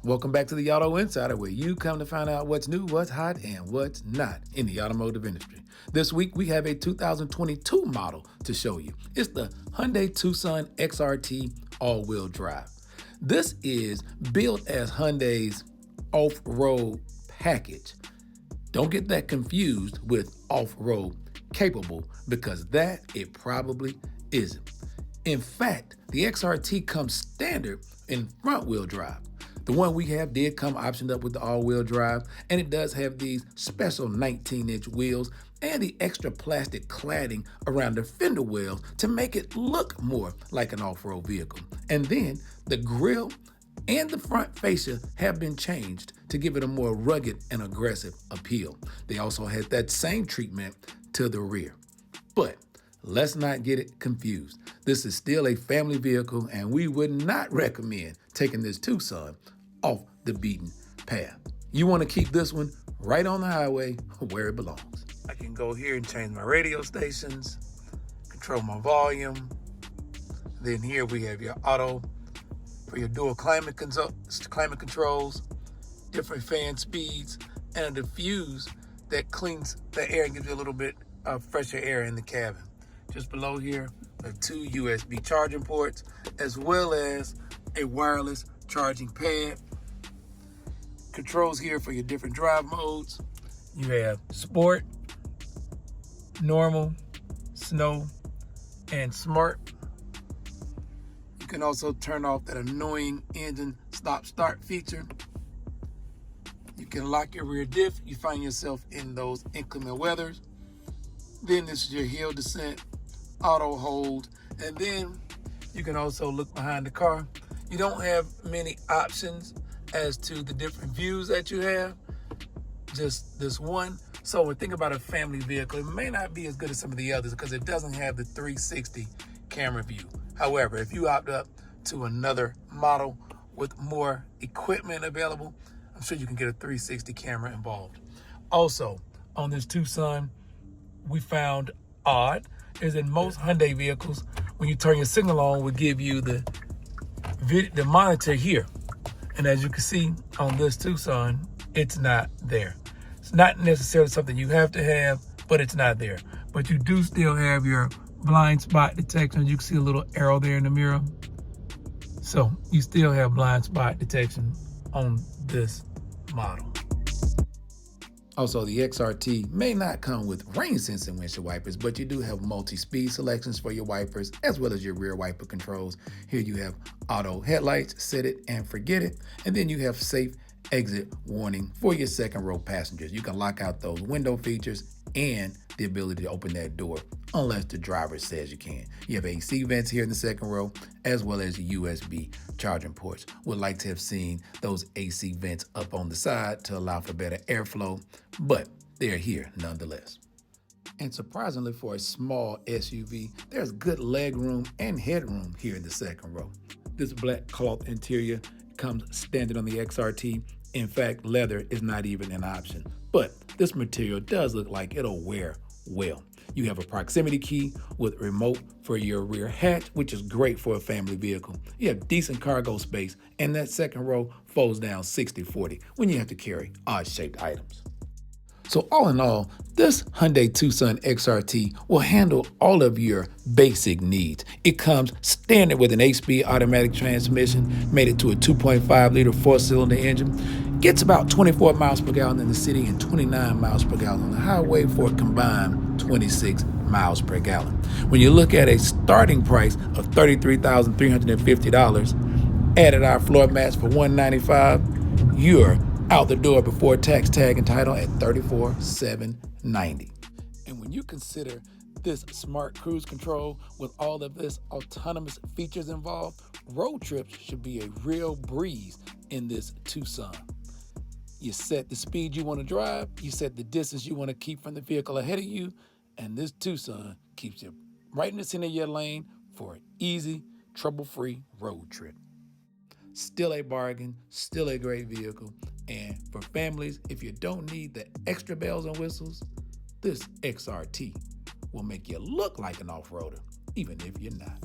Welcome back to the Auto Insider, where you come to find out what's new, what's hot, and what's not in the automotive industry. This week, we have a 2022 model to show you. It's the Hyundai Tucson XRT all-wheel drive. This is built as Hyundai's off-road package. Don't get that confused with off-road capable, because that it probably isn't. In fact, the XRT comes standard in front-wheel drive. The one we have did come optioned up with the all-wheel drive, and it does have these special 19-inch wheels and the extra plastic cladding around the fender wells to make it look more like an off-road vehicle. And then the grille and the front fascia have been changed to give it a more rugged and aggressive appeal. They also had that same treatment to the rear. But let's not get it confused. This is still a family vehicle, and we would not recommend taking this Tucson off the beaten path. You want to keep this one right on the highway where it belongs. I can go here and change my radio stations, control my volume. Then here we have your auto for your dual climate controls, different fan speeds, and a diffuse that cleans the air and gives you a little bit of fresher air in the cabin. Just below here, we have two USB charging ports, as well as a wireless charging pad. Controls here for your different drive modes. You have sport, normal, snow, and smart. You can also turn off that annoying engine stop-start feature. You can lock your rear diff. You find yourself in those inclement weathers. Then this is your hill descent, auto hold, and then you can also look behind the car. You don't have many options as to the different views that you have, just this one. So when think about a family vehicle, it may not be as good as some of the others because it doesn't have the 360 camera view. However, if you opt up to another model with more equipment available, I'm sure you can get a 360 camera involved. Also, on this Tucson, we found odd is in most Hyundai vehicles, when you turn your signal on, will give you the monitor here. And as you can see on this Tucson, it's not there. It's not necessarily something you have to have, but it's not there. But you do still have your blind spot detection. You can see a little arrow there in the mirror. So you still have blind spot detection on this model. Also, the XRT may not come with rain sensing windshield wipers, but you do have multi-speed selections for your wipers, as well as your rear wiper controls. Here you have auto headlights, set it and forget it. And then you have safe exit warning for your second row passengers. You can lock out those window features and the ability to open that door unless the driver says you can. You have AC vents here in the second row, as well as USB charging ports. Would like to have seen those AC vents up on the side to allow for better airflow, but they're here nonetheless. And surprisingly, for a small SUV, there's good leg room and headroom here in the second row. This black cloth interior comes standard on the XRT. In fact, leather is not even an option, but this material does look like it'll wear well. You have a proximity key with remote for your rear hatch, which is great for a family vehicle. You have decent cargo space, and that second row folds down 60-40 when you have to carry odd-shaped items. So all in all, this Hyundai Tucson XRT will handle all of your basic needs. It comes standard with an 8-speed automatic transmission, made it to a 2.5-liter 4-cylinder engine, gets about 24 miles per gallon in the city and 29 miles per gallon on the highway for a combined 26 miles per gallon. When you look at a starting price of $33,350, added our floor mats for $195, you're out the door before tax, tag, and title at $34,790. And when you consider this smart cruise control with all of this autonomous features involved, road trips should be a real breeze in this Tucson. You set the speed you want to drive, you set the distance you want to keep from the vehicle ahead of you, and this Tucson keeps you right in the center of your lane for an easy, trouble-free road trip. Still a bargain, still a great vehicle. And for families, if you don't need the extra bells and whistles, this XRT will make you look like an off-roader, even if you're not.